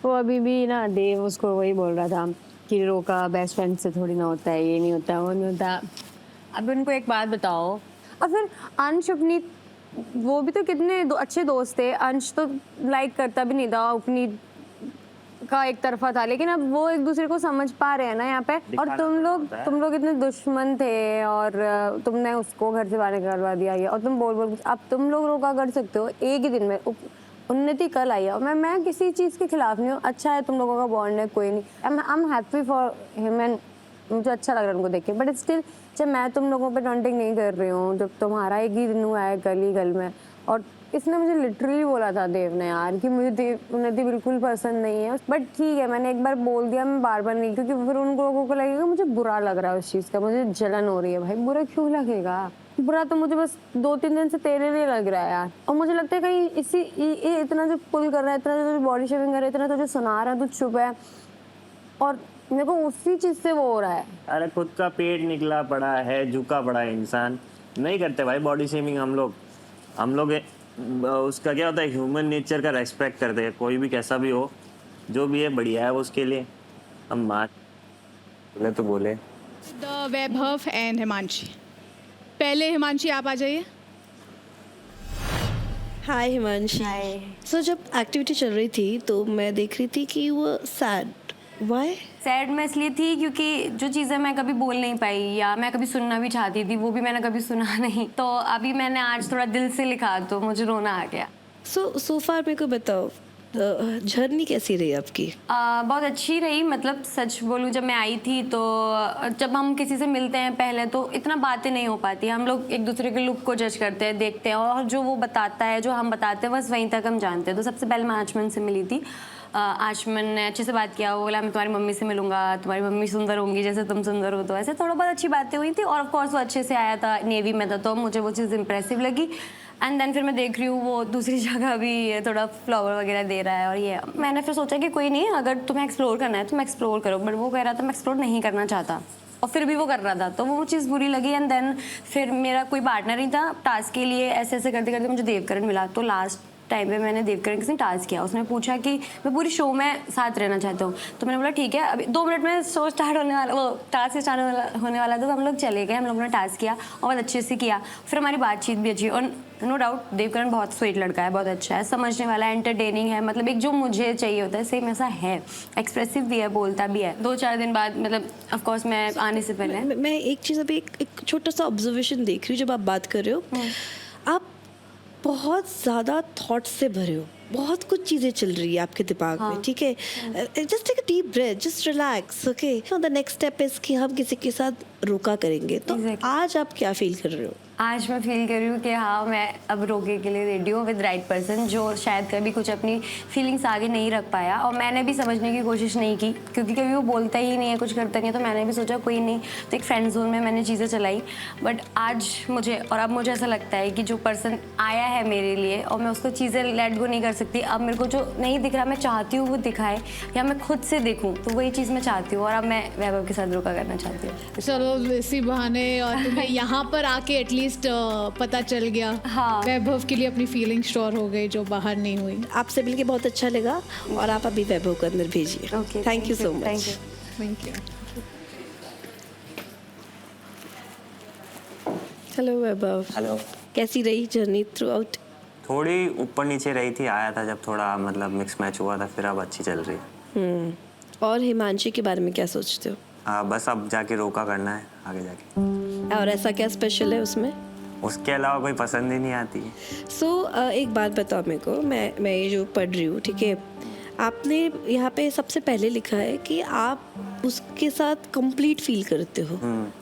वो अभी भी ना देव उसको वही बोल रहा था कि रोका बेस्ट फ्रेंड से थोड़ी ना होता है, ये नहीं होता वो नहीं होता। अब उनको एक बात बताओ, और फिर अंश अपनी, वो भी तो कितने अच्छे दोस्त थे। अंश तो लाइक करता भी नहीं था, अपनी का एक तरफा था, लेकिन अब वो एक दूसरे को समझ पा रहे हैं ना यहाँ पे। और तुम लोग इतने दुश्मन थे और तुमने उसको घर से बाहर करवा दिया ये, और तुम बोल बोल अब तुम लोग रोका कर सकते हो एक ही दिन में। उन्नति कल आई है और मैं किसी चीज़ के खिलाफ नहीं हूँ। अच्छा है तुम लोगों का बॉन्ड है, कोई नहीं, I am happy for him and मुझे अच्छा लग रहा है उनको देख के। बट स्टिल जब मैं तुम लोगों पे टॉन्टिंग नहीं कर रही हूँ, जब तुम्हारा एक ही दिन हुआ है कल ही कल में, और इसने मुझे लिटरली बोला था देव ने यार कि मुझे उन्नति बिल्कुल पसंद नहीं है। बट ठीक है मैंने एक बार बोल दिया, मैं बार बार नहीं, क्योंकि फिर उन लोगों को लगेगा मुझे बुरा लग रहा है उस चीज़ का, मुझे जलन हो रही है। भाई बुरा क्यों लगेगा? बुरा तो मुझे बस 2-3 दिन से तेरे लिए लग रहा है यार। और मुझे लगता है कहीं ये इतना जो पुल कर रहा है, इतना जो बॉडी शेविंग कर रहा है, इतना तुझे सुना रहा है, तू चुप है, और मेरे को उसी चीज़ से वो हो रहा है। अरे खुद का पेट निकला पड़ा है, झुका पड़ा है इंसान, नहीं करते भाई बॉडी शेमिंग हम लोग उसका क्या होता है, ह्यूमन नेचर का रेस्पेक्ट करते हैं। कोई भी कैसा भी हो, जो भी है बढ़िया है वो उसके लिए। हम मान बोले तो बोले। The Vaibhav and Himanshi. पहले हिमांशी आप आ जाइए। हाय हिमांशी। हाय। सो जब एक्टिविटी चल रही थी तो मैं देख रही थी कि वो सैड, व्हाई? सैड मैं इसलिए थी क्योंकि जो चीज़ें मैं कभी बोल नहीं पाई या मैं कभी सुनना भी चाहती थी वो भी मैंने कभी सुना नहीं, तो अभी मैंने आज थोड़ा दिल से लिखा तो मुझे रोना आ गया। सो फार मेरे को बताओ, जर्नी कैसी रही आपकी? बहुत अच्छी रही। मतलब सच बोलूँ, जब मैं आई थी तो जब हम किसी से मिलते हैं पहले तो इतना बातें नहीं हो पाती। हम लोग एक दूसरे के लुक को जज करते हैं, देखते हैं, और जो वो बताता है जो हम बताते हैं बस वहीं तक हम जानते हैं। तो सबसे पहले मैं आचमन से मिली थी। आचमन ने अच्छे से बात किया, वो बोला मैं तुम्हारी मम्मी से मिलूंगा, तुम्हारी मम्मी सुंदर होंगी जैसे तुम सुंदर हो। तो ऐसे थोड़ा बहुत अच्छी बातें हुई थी, और ऑफकोर्स वो अच्छे से आया था, नेवी में था, तो मुझे वो चीज़ इंप्रेसिव लगी। एंड देन फिर मैं देख रही हूँ वो दूसरी जगह भी थोड़ा फ्लावर वगैरह दे रहा है, और ये मैंने फिर सोचा कि कोई नहीं, अगर तुम्हें एक्सप्लोर करना है तो मैं एक्सप्लोर करो। बट वो कह रहा था मैं एक्सप्लोर नहीं करना चाहता, और फिर भी वो कर रहा था, तो वो चीज़ बुरी लगी। एंड देन फिर मेरा कोई पार्टनर ही था टास्क के लिए, ऐसे ऐसे करते करते मुझे देवकरण मिला। तो लास्ट टाइम पे मैंने देवकरण किसी टास्क किया, उसने पूछा कि मैं पूरी शो में साथ रहना चाहता हूँ। तो मैंने बोला ठीक है, अभी 2 मिनट में शो स्टार्ट होने वाला, वो टास्क स्टार्ट होने वाला था। तो हम लोग चले गए, हम लोगों ने टास्क किया और बहुत अच्छे से किया। फिर हमारी बातचीत भी अच्छी, और नो डाउट देवकरण बहुत स्वीट लड़का है, बहुत अच्छा है, समझने वाला है, एंटरटेनिंग है, मतलब एक जो मुझे चाहिए होता है सेम ऐसा है, एक्सप्रेसिव भी है, बोलता भी है। 2-4 दिन बाद, मतलब ऑफकोर्स मैं आने से पहले मैं एक चीज़ अभी एक छोटा सा ऑब्जर्वेशन देख रही हूँ। जब आप बात कर रहे हो, आप बहुत ज़्यादा थॉट्स से भरे हो, बहुत कुछ चीज़ें चल रही है आपके दिमाग में, ठीक है? Just take a deep breath, just relax, okay? The next step is कि हम किसी के साथ रोका करेंगे। तो आज आप क्या फील कर रहे हो? आज मैं फील कर रही हूँ कि हाँ, मैं अब रोके के लिए रेडी हूँ विद राइट पर्सन, जो शायद कभी कुछ अपनी फीलिंग्स आगे नहीं रख पाया, और मैंने भी समझने की कोशिश नहीं की, क्योंकि कभी वो बोलता ही नहीं है, कुछ करता नहीं है। तो मैंने भी सोचा कोई नहीं, तो एक फ्रेंड जोन में मैंने चीज़ें चलाई। बट आज मुझे, और अब मुझे ऐसा लगता है कि जो पर्सन आया है मेरे लिए, और मैं उसको चीज़ें लेट गो नहीं कर सकती। अब मेरे को जो नहीं दिख रहा, मैं चाहती हूँ वो दिखाए, या मैं खुद से देखूँ, तो वही चीज़ मैं चाहती हूँ। और अब मैं वैभव के साथ रोका करना चाहती हूँ। चलो इसी बहाने और तुम्हें यहाँ पर आके एटलीस्ट पता चल गया। हाँ। वैभव के लिए अपनी फीलिंग श्योर हो गई जो बाहर नहीं हुई। आपसे मिलके बहुत अच्छा लगा, और आप अभी वैभव को अंदर भेजिए। Okay, thank you so much. Thank you. Thank you. Hello Vaibhav. Hello. कैसी रही जर्नी थ्रू आउट? थोड़ी ऊपर नीचे रही थी, आया था जब थोड़ा मतलब मिक्स मैच हुआ था, फिर अब अच्छी चल रही है। और हिमांशी के बारे में क्या सोचते हो? बस अब जाके रोका करना है आगे जाके। और ऐसा क्या स्पेशल है उसमें? उसके अलावा कोई पसंद ही नहीं आती है। एक बात बताओ मेरे को, मैं ये जो पढ़ रही हूँ, ठीक है, आपने यहाँ पे सबसे पहले लिखा है कि आप उसके साथ कंप्लीट फील करते हो।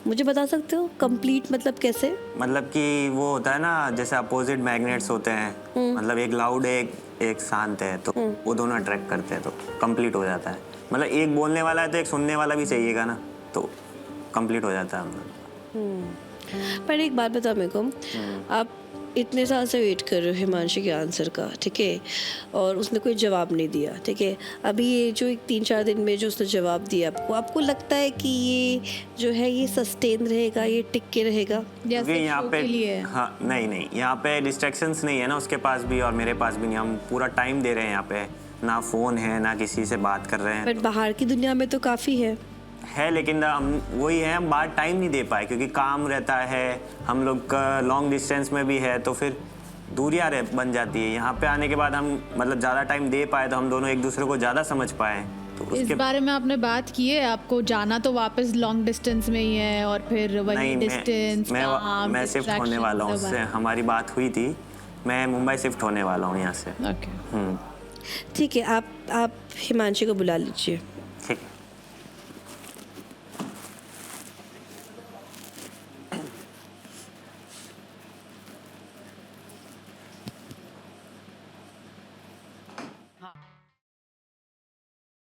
मुझे बता सकते हो कंप्लीट मतलब कैसे? मतलब कि वो होता है ना, जैसे अपोजिट मैग्नेट्स होते हैं, मतलब एक लाउड है एक शांत है, तो वो दोनों अट्रैक्ट करते हैं, तो कंप्लीट हो जाता है। मतलब एक बोलने वाला है तो एक सुनने वाला भी चाहिएगा ना, तो कंप्लीट हो जाता है हम लोग। पर एक बात बताओ मेरे को, आप इतने साल से वेट कर रहे हो हिमांशी के आंसर का, ठीक है, और उसने कोई जवाब नहीं दिया, ठीक है। अभी ये जो 3-4 दिन में जो उसने जवाब दिया आपको लगता है कि ये जो है ये सस्टेन रहेगा, ये टिक के रहेगा? जैसे यहाँ शो पे के लिए। नहीं, यहाँ पे डिस्ट्रैक्शंस नहीं है ना उसके पास भी और मेरे पास भी नहीं। हम पूरा टाइम दे रहे हैं यहाँ पे, ना फ़ोन है, ना किसी से बात कर रहे हैं। बट बाहर की दुनिया में तो काफ़ी है। लेकिन हम वही है, हम बाहर टाइम नहीं दे पाए क्योंकि काम रहता है, हम लोग का लॉन्ग डिस्टेंस में भी है, तो फिर दूरियां बन जाती है। यहाँ पे आने के बाद हम मतलब ज़्यादा टाइम दे पाए तो हम दोनों एक दूसरे को ज़्यादा समझ पाए। तो इस बारे में आपने बात की है? आपको जाना तो वापस लॉन्ग डिस्टेंस में ही है और फिर वही नहीं, डिस्टेंस मैं शिफ्ट होने वाला हूँ, उससे हमारी बात हुई थी, मैं मुंबई शिफ्ट होने वाला हूँ यहाँ से। ओके, ठीक है, आप हिमांशी को बुला लीजिए। ठीक।